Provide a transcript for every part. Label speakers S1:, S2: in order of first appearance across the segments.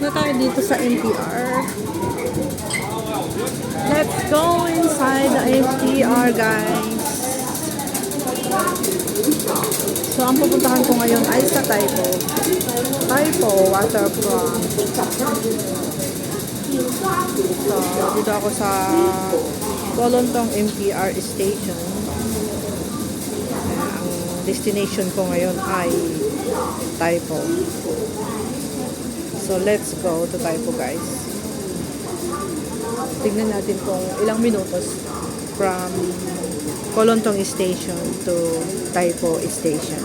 S1: Na tayo dito sa MTR. Let's go inside the MTR, guys. So, ang pupuntahan ko ngayon ay sa Taipo. Taipo Waterfront. So, dito ako sa Kolontong MTR station. Ang destination ko ngayon ay Taipo. So, let's go to Taipo, guys. Tignan natin kung ilang minutos from Kolontong Station to Taipo Station.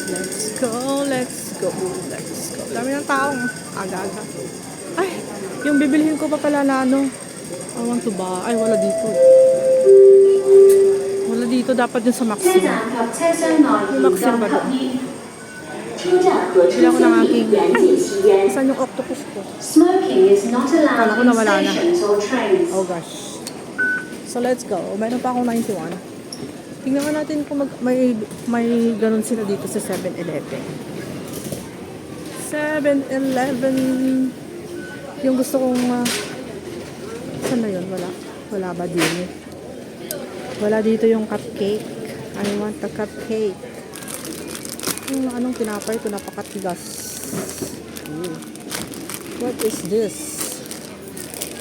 S1: Let's go, let's go, let's go. Dami ng taong aga-aga. Ay, yung bibilihin ko pa pala na ano. I want to buy. Ay, wala dito. Wala dito. Dapat yun sa Maxim. Yung Maxim ba doon? Kailangan ko ng aking... Saan yung octopus ko? Kala ko na wala na. Oh gosh. So let's go. Mayroon pa akong 91. Tingnan nga natin kung may ganun sila dito sa 7-Eleven. 7-Eleven. Yung gusto kong... saan na yun? Wala ba din? Wala dito yung cupcake. I want the cupcake. Yung anong tinapay ko, napakatigas. What is this?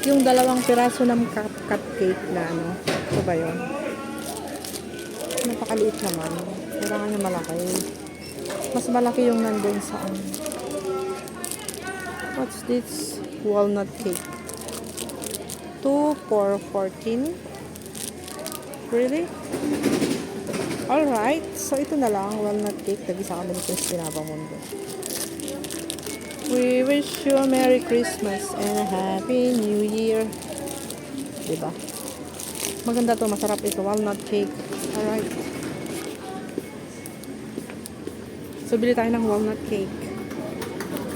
S1: Yung dalawang piraso ng cupcake na ano. Ito ba yun? Napakaliit naman. Kailangan niya malaki. Mas malaki yung nandun sa ano. What's this? Walnut cake. 2 for 14. Really? Alright. So, ito na lang. Walnut cake. Tag-isa kami nito sa pinapamundo. We wish you a Merry Christmas and a Happy New Year. Diba? Maganda to. Masarap ito. Walnut cake. Alright. So, bili tayo ng walnut cake.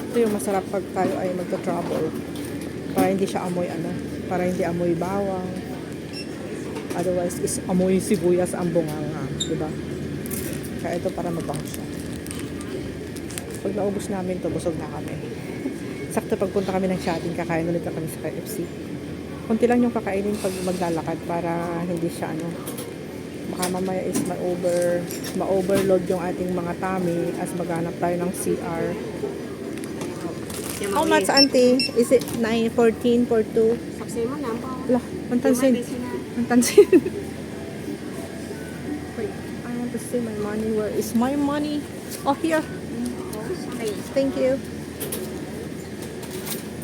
S1: Ito yung masarap pag tayo ay magta-travel. Para hindi siya amoy ano. Para hindi amoy bawang. Otherwise, is amoy sibuyas ang bunganga. Diba? Kaya ito para mabango siya. Pag naubos namin to, busog na kami. Sakto pagpunta kami ng shopping, kakain ulit kami sa KFC. Kunti lang yung kakainin pag maglalakad para hindi siya ano. Baka mamaya is ma-overload yung ating mga tummy as maghanap tayo ng CR. How much, auntie? Is it 9.14 for 2?
S2: Saksi mo na po.
S1: Wala, pantansin. Pantansin. Wait, I want to see my money. Where is my money? Oh, here. Thank you.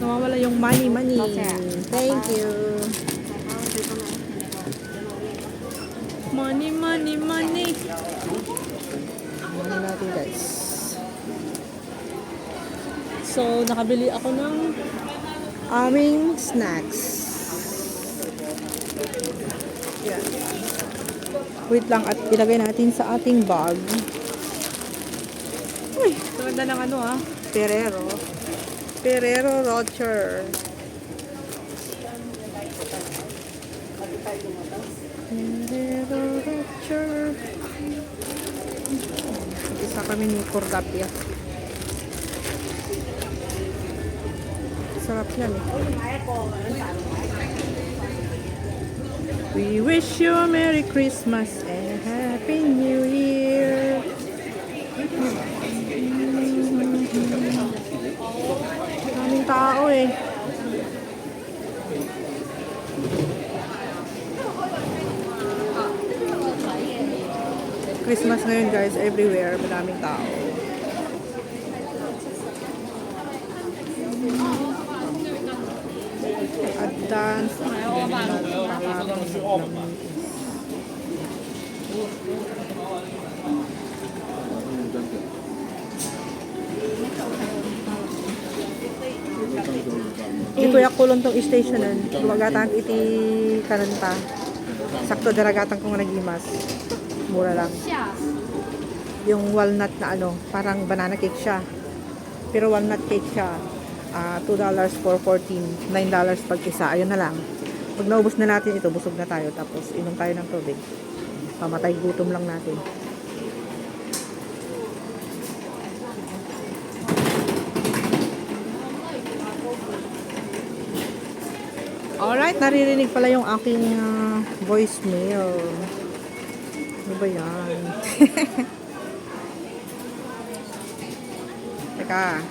S1: Nawawala yung money. Thank you. Money. Money natin, guys. So, nakabili ako ng aming snacks. Yan. Wait lang at ilagay natin sa ating bag. Uy, ganda ng ano ah. Ferrero Rocher. Ferrero Rocher. Isa kami ni Cordapia. Sarap yan eh. We wish you a Merry Christmas and a Happy New Year. Maraming tao eh. Christmas ngayon, guys, everywhere. Maraming tao. Advance. Di Kuya Kolontong stationan. Gumagatan iti kananta. Sakto daragatan kong nagimas. Mura lang. Yung walnut na ano, parang banana cake siya. Pero walnut cake siya. $2 for 14. $9 pag isa. Ayun na lang. Pag naubos na natin ito, busog na tayo. Tapos inom tayo ng tubig. Pamatay gutom lang natin. Alright, naririnig pala yung aking voicemail. Ano ba yan? Teka.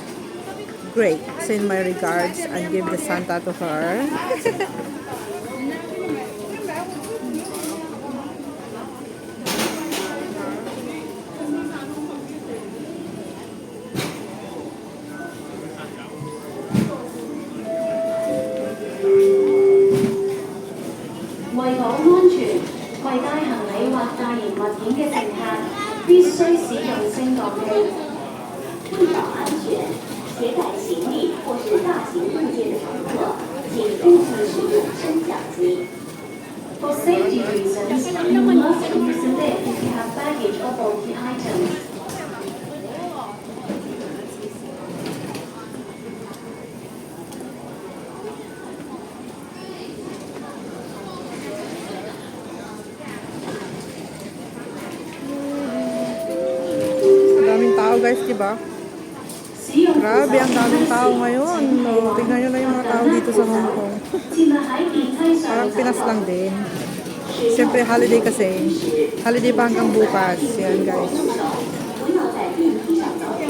S1: Great. Send my regards and give the Santa to her.
S2: For safety reasons, you must use the lift if you have baggage or bulky items.
S1: Ang daming tao guys, diba? Grabe, ang daming tao ngayon. No, tignan nyo na yung mga tao dito sa Hong Kong. Parang Pinas lang din. Siyempre, holiday kasi. Holiday pa hanggang bukas. Yan guys.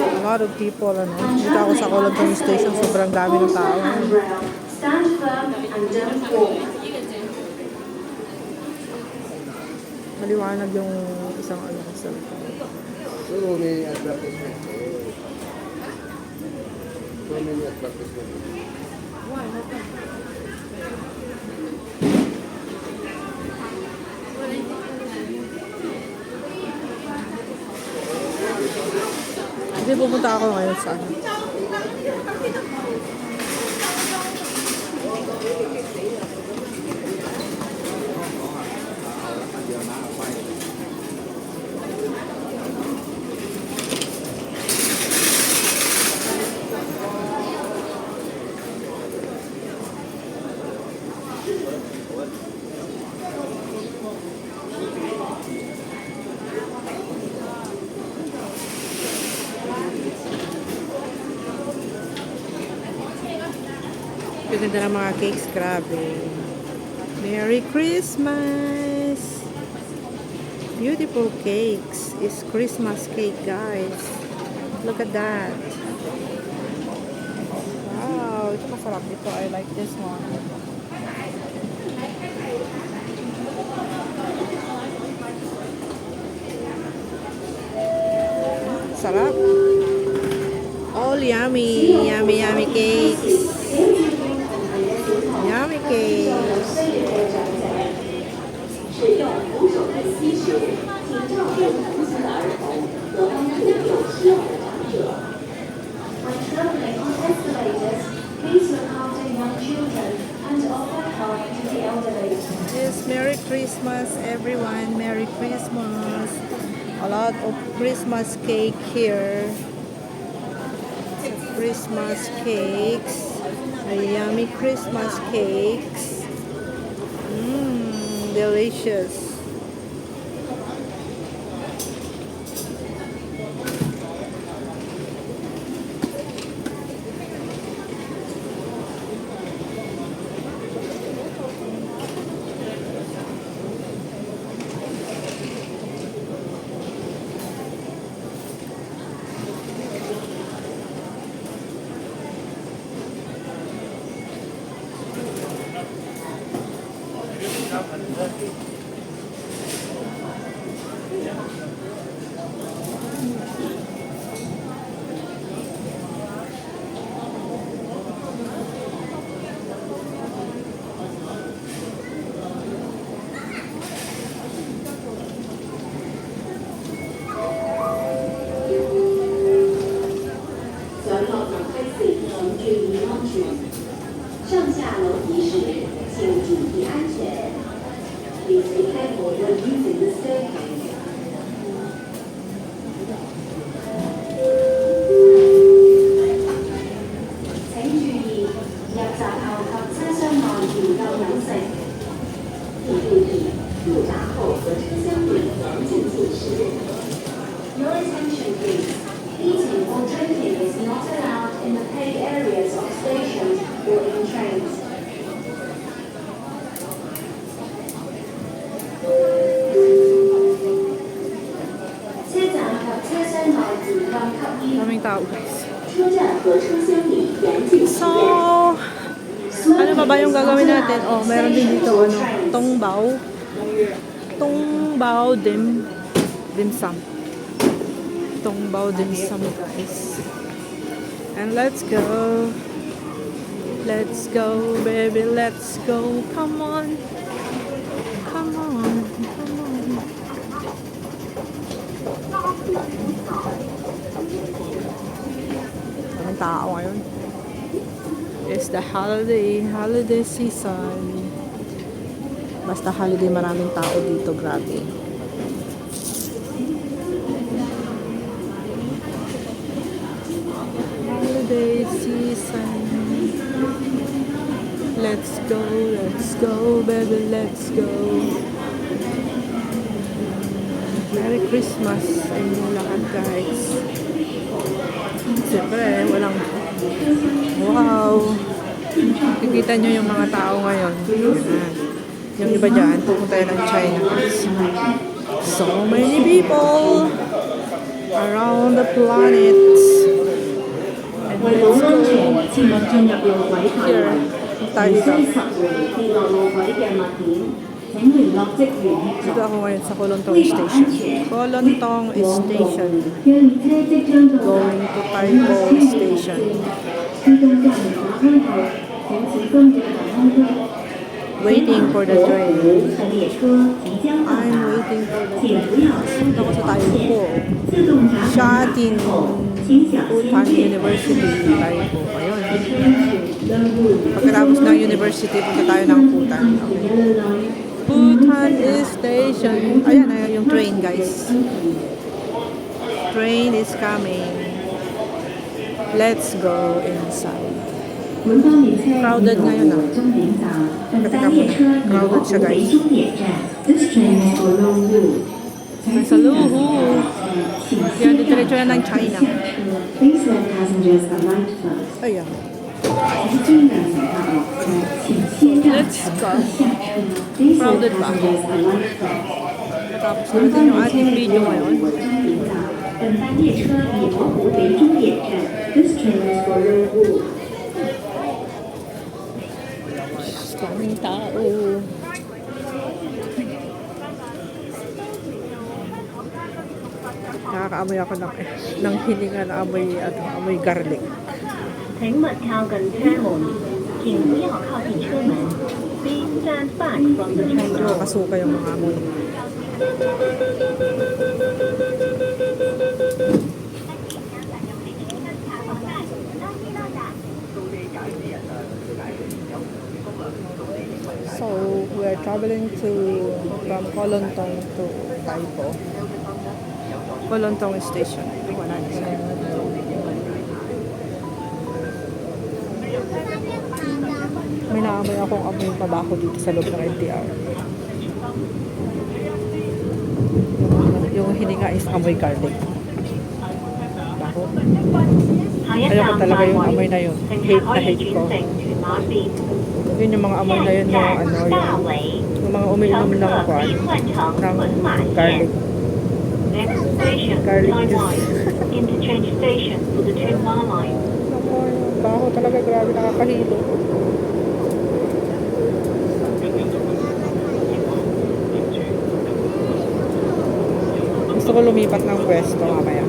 S1: A lot of people, ano. Dito ako sa Kowloon Station. Sobrang dami ng tao.
S2: Stand firm and don't walk.
S1: Maliwanag yung isang ano sa
S3: So many advertisements. So many advertisements.
S1: Kasi pupunta ako ngayon sa ano. Ganda ng mga cakes, grabe. Merry Christmas! Beautiful cakes. It's Christmas cake, guys. Look at that. Wow, ito masarap dito. I like this one. Sarap. All yummy. Yummy, yummy cakes. Yummy cakes.
S2: 使用扶手的吸食，请照顾扶持的儿童和帮助有需要的长者。When traveling on escalators, please look after young children and offer help to the elderly.
S1: Yes, Merry Christmas, everyone. Merry Christmas. A lot of Christmas cake here. Christmas cakes. Yummy Christmas cakes. Delicious.
S2: Please be careful when using the staircase. 請注意，入閘後及車廂內唔夠飲食。请注意入闸后和车厢里严禁进食。Your attention please. Eating or drinking is not allowed in the paid areas of stations or in trains. 車站及車廂內嚴禁吸煙。
S1: Daming tao guys.
S2: 車站和車廂裡嚴禁吸
S1: So,
S2: 煙。
S1: ano pa ba yung gagawin natin? Oh, meron din dito ano, Tongbao dim sum. Tongbao dim sum guys. And let's go. Let's go, baby, let's go. Come on. Come on. Come on. Daming tao ngayon. It's the holiday season. Basta holiday, maraming tao dito, grabe. Holiday season. Let's go, baby, let's go. Merry Christmas sa inyong lahat, guys. Siyempre, walang wow. Kikita nyo yung mga tao ngayon. Yan. Yung iba dyan, pupunta yan ng China. So many people around the planet. And let's go. Here, tayo dito. Dito ako ngayon sa Kolontong Station. Kolontong Station. Going to Taipo Station. Waiting for the train. I'm waiting for the train. Dito ako sa Taipo. Shatin Bhutan University. Taipo. Ayun. Pagkatapos ng university, punta tayo ng Bhutan. Okay. Bhutan Station. Ayan, ayan yung train, guys. Train is coming. Let's go inside. Crowded ngayon ah. Teka muna. Crowded siya, guys. Nasa Luhu. Yan, diretso yan ng China. Ayan. Let's go. Crowded ba? Tapos natin yung ating video ngayon. Daming tao. Nakakaamoy ako ng hininga na amoy garlic.
S2: 請勿靠近車門，請不要靠近車門。Please stand back from the train door.
S1: Nakakasuka yung mga amoy. So, we are traveling from Kolontong to Taipo. Kolontong Station. Wala na siya. May naamoy akong amoy pabaho dito sa loob ng LTR. Yung hininga is amoy garlic. Baho. Ayoko talaga yung amoy na yun. Hate na hate ko. Yun yung mga amoy na yun yung mga umiinom ng kwan, ng garlic. Garlic juice.
S2: Interchange station for the Tuen-Ma line.
S1: Naku, baho talaga, grabe, nakakahilo. Gusto ko lumipat ng pwesto mamaya.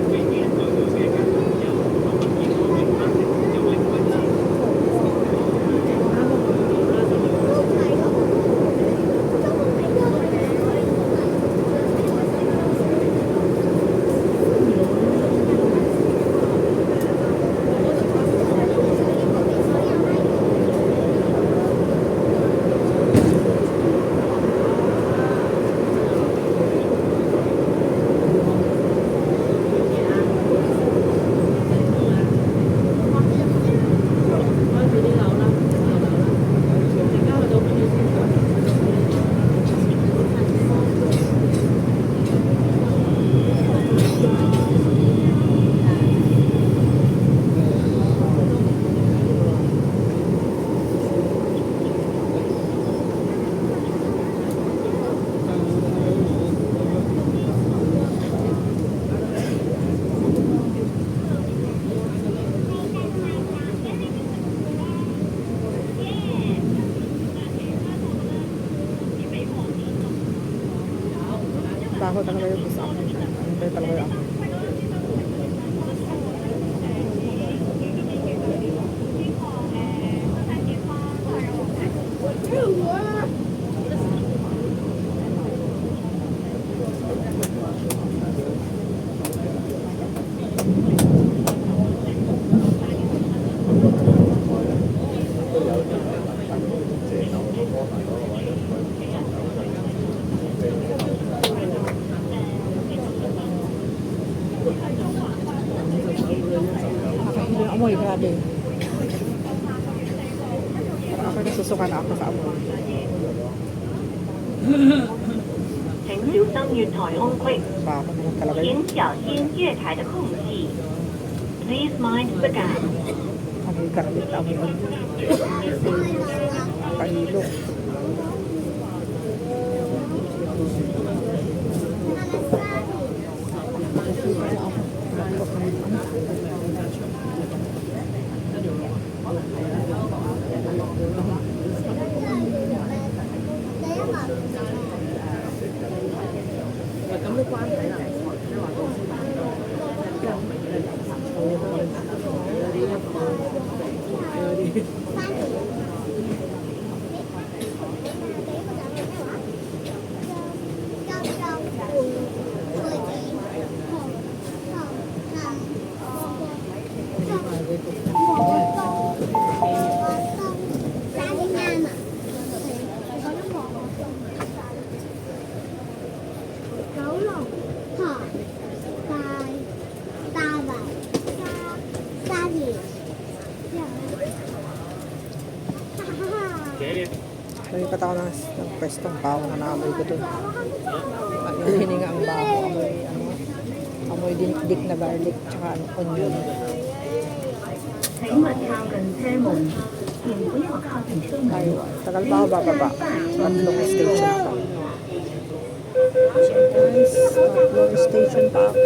S1: baho talaga yung gusto ako. Ano ba talaga yung amoy? Nakakahilo yung amoy, grabe. Parang ako nasusuka na ako sa amoy.
S4: 请小心月台空隙，
S1: Baho naman talaga yun.
S4: 请小心月台的空隙。Please mind the gap.
S1: Amoy karabit na amoy. Nakakahilo. Nalipat ako ng pwestong baho na naamoy ko dun. At yung hininga ang baho, amoy dinikdik na garlic, tsaka onion.
S4: 请勿靠近車門，請不要靠近車門。
S1: Ay, tagal pa ako bababa. Tatlong station pa. Guys, tatlong station pa ako.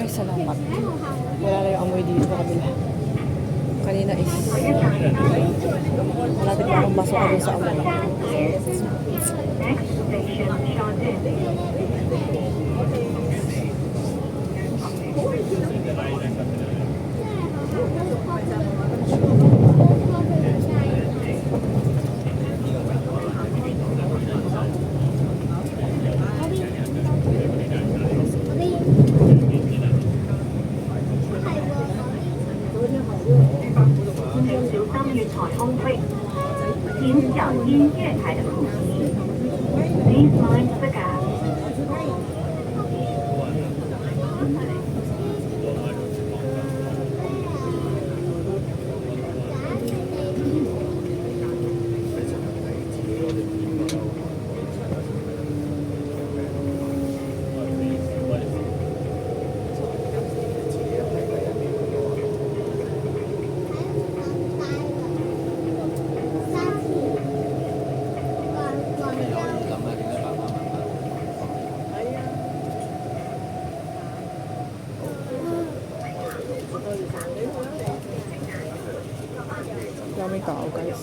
S1: Ay, salamat. Wala na yung amoy dito sa kabila. Kanina is malapit na akong baso ka dun sa amoy.
S4: Next station, Chardin. Please mind the gap.
S1: Daming tao, guys.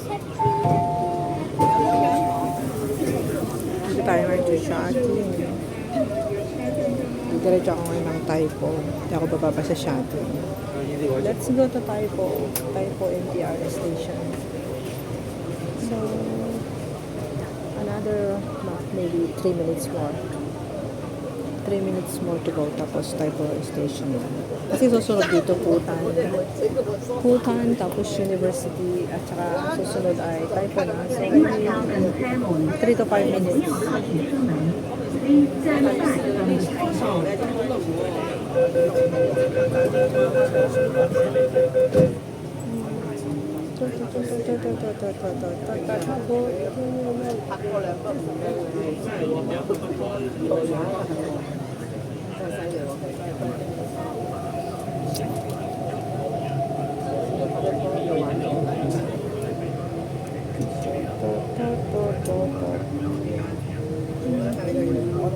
S1: Hindi tayo ngayon to Shati. Diretso ako ngayon ng Taipo. Hindi ako bababa sa Shati. Let's go to Taipo. Taipo MTR station. So, another maybe 3 minutes more. 3 minutes more to go. Tapos Taipo station na. Kasi susunod dito Putan. Putan, tapos University, at saka susunod ay Taipo na. So, 3 to 5 minutes.
S4: 下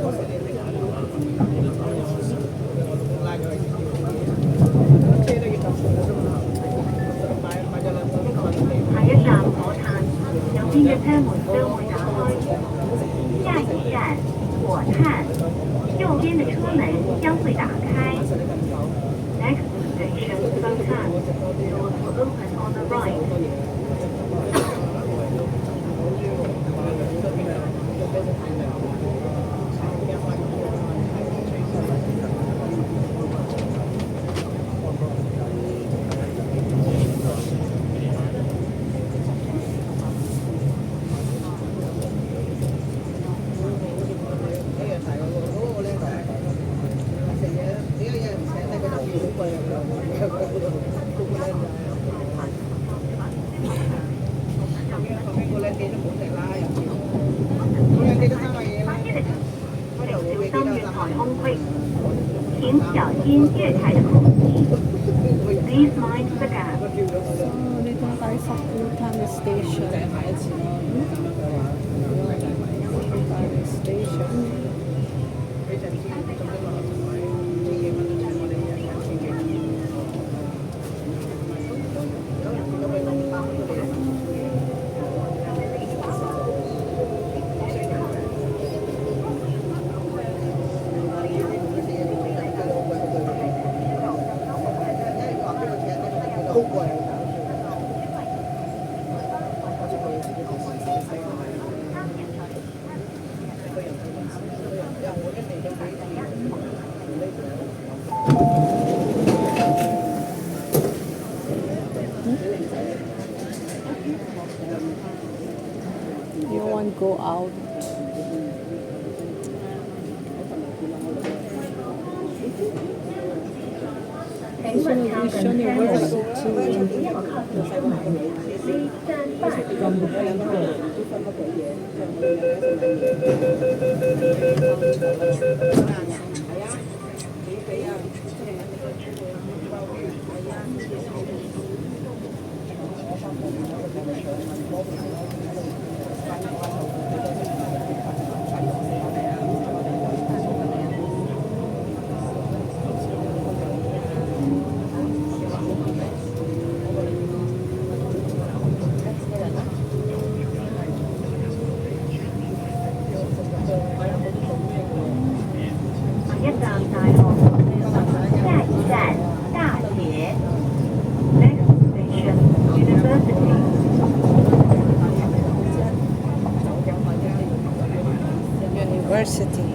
S4: 一站火炭，右邊嘅車門將會打開。下一站火炭，右邊的車門將會打開。Next station, Botan. Doors will open on the right. 我哋小心月台空隙，請小心月台的空隙。Please mind the gap.
S1: So, dito na tayo sa Bhutan Station. Bhutan Station. You want go out? Mission University.
S4: 不要靠近车门，Please stand back from the train door. 下一站大學，下一站大學。Next station, University.
S1: University.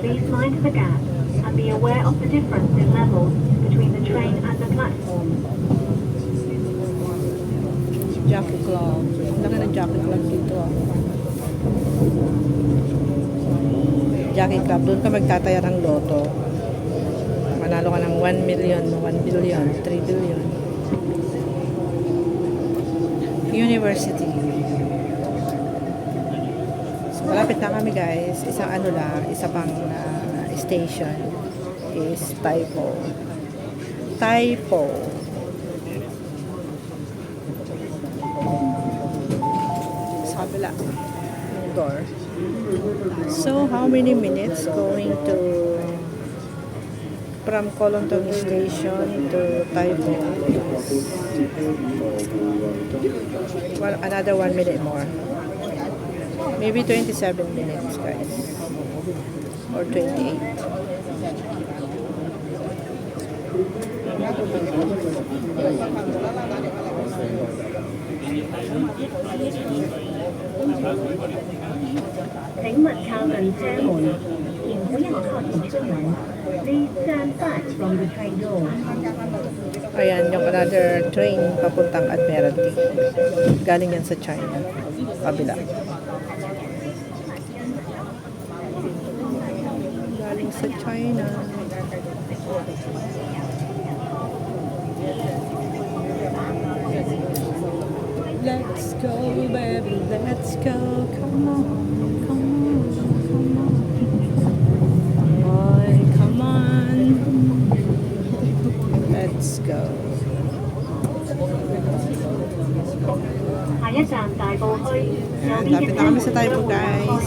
S1: Please mind the gap and be aware of the difference in levels between the train and the platform. Jockey Club. Ang laki ng Jockey Club dito. Jockey Club, doon ka magtataya ng loto. Manalo ka ng 1 million, 1 billion, 3 billion. University. So, malapit na kami guys. Isang ano lang, isa pang station is Taipo. kabila ng door. So, how many minutes going to from Kolontong Station to Taipo? Well, another 1 minute more. Maybe 27 minutes, guys. Or 28.
S4: 請勿靠近車門，請不要靠近車門。Please stand back from the train door.
S1: Ayan, yung another train papuntang Admiralty. Galing yan sa China. Kabila. Galing sa China. Let's go, baby, let's go. Come on, come on, come on. Boy, come on. Let's go.
S4: 下一站大埔墟，右
S1: Ayan,
S4: 邊
S1: lapit
S4: 嘅
S1: na
S4: 車
S1: kami
S4: 門
S1: sa Taipo,
S4: 將會打
S1: guys.
S4: 開。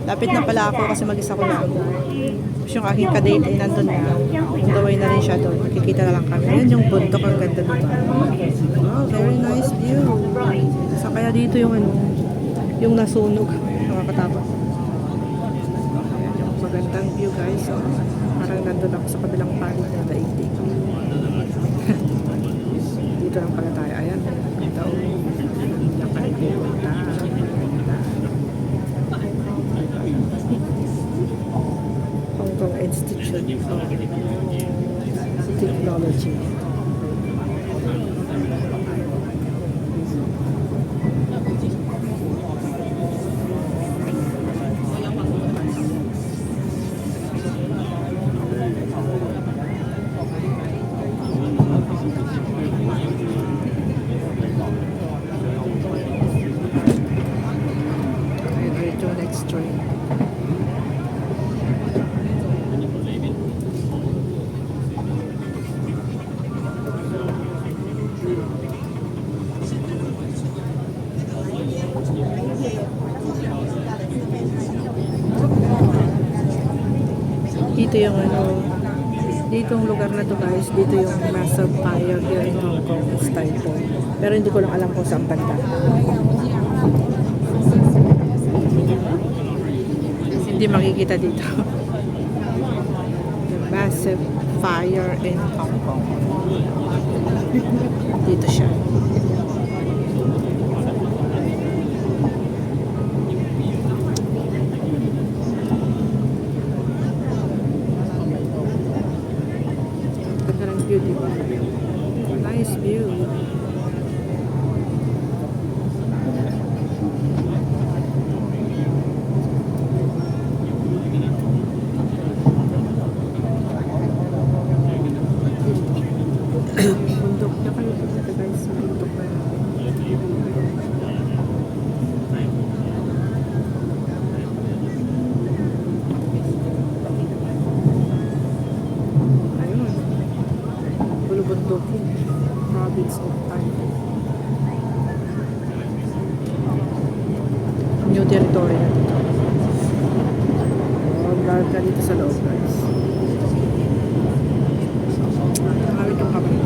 S1: Lapit na pala ako kasi mag-isa ko lang. Tapos yung aking kadate ay nandun na. On the way na rin siya doon. Makikita na lang kami. Ayan yung bundok. Ang ganda diba? Wow, very nice view. So kaya dito yung ano, yung nasunog. Nakakatakot. Ayan yung magandang view, guys. So, parang nandun ako sa kabilang panig na daigdig. Dito lang pala tayo. Ayan. Ito. Diyan ka rin pupunta. Hong Kong Institute of Technology. Ito yung next train. Dito yung ano, dito yung lugar na to, guys. Dito yung massive fire here in Hong Kong is Taipo. Pero hindi ko lang alam kung saan banda. Hindi makikita dito. The massive fire in Hong Kong. Dito siya. Ganda ng view, diba? Nice view. Bundok na kayo dito, guys. Bundok na yun. Ayun. Bulubundukin. Province of Taipo. New territory na dito. Oh, guard ka dito sa loob, guys. Nakawit yung kapit.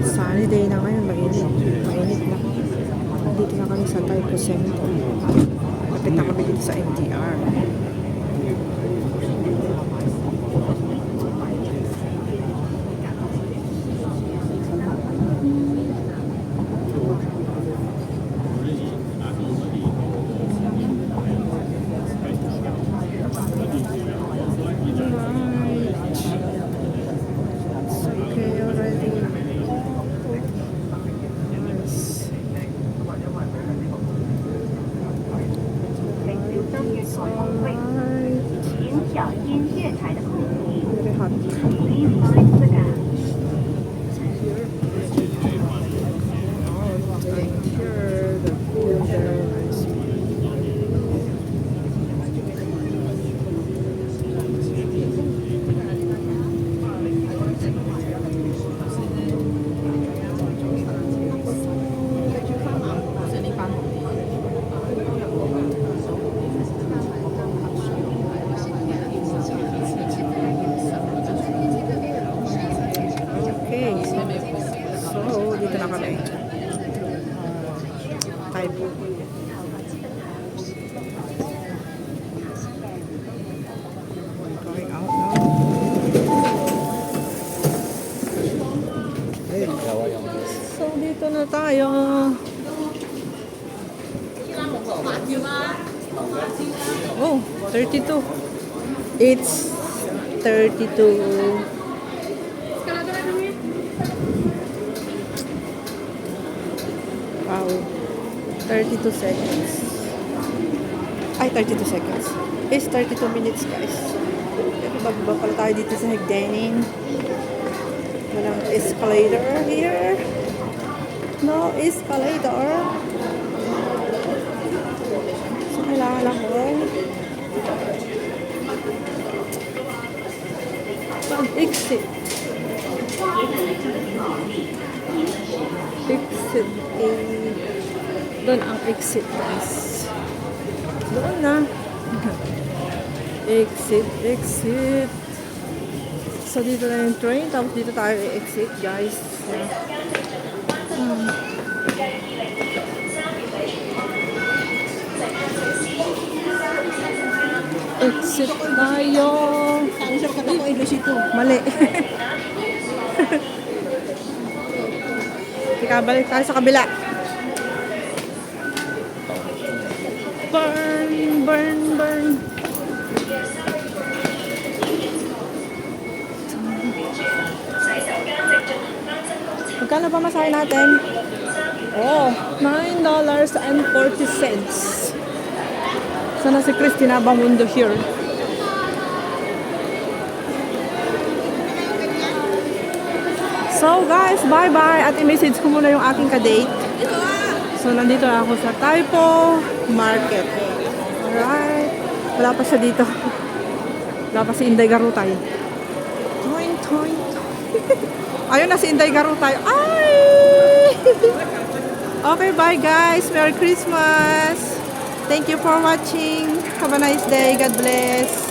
S1: Sunny day na ngayon, mainit. Mainit na. Dito na kami sa Taipo Center. Lapit na kami dito sa MTR.
S4: 心月台的空隙
S1: Very hot.
S4: Please mind the gap.
S1: Here, the food there, nice. Okay. So, dito na kami. Type. Going out now. So, dito na tayo. Oh, 32. It's 32. Wow. 32 seconds. Ay, 32 seconds. It's 32 minutes, guys. Pero bababa pala tayo dito sa hagdanin. Walang escalator here. No escalator. So, kailangan lang ko mag-exit. Exit A. Doon ang exit, guys. Doon na. Exit, exit. So, dito na yung train. Tapos dito tayo exit, guys. Exit tayo. Mali. Teka, balik tayo sa kabila. Burn, burn, burn. Magkano pa masahe natin? Oh, $9.40. Sana si Christina Bamundo here. So guys, bye-bye. At i-message ko muna yung aking ka-date. So nandito na ako sa Taipo Market. Alright. Wala pa siya dito. Wala pa si Inday Garutay. Toin, toin, toin. Ayun na si Inday Garutay. Ay! Okay, bye guys. Merry Christmas. Thank you for watching. Have a nice day. God bless.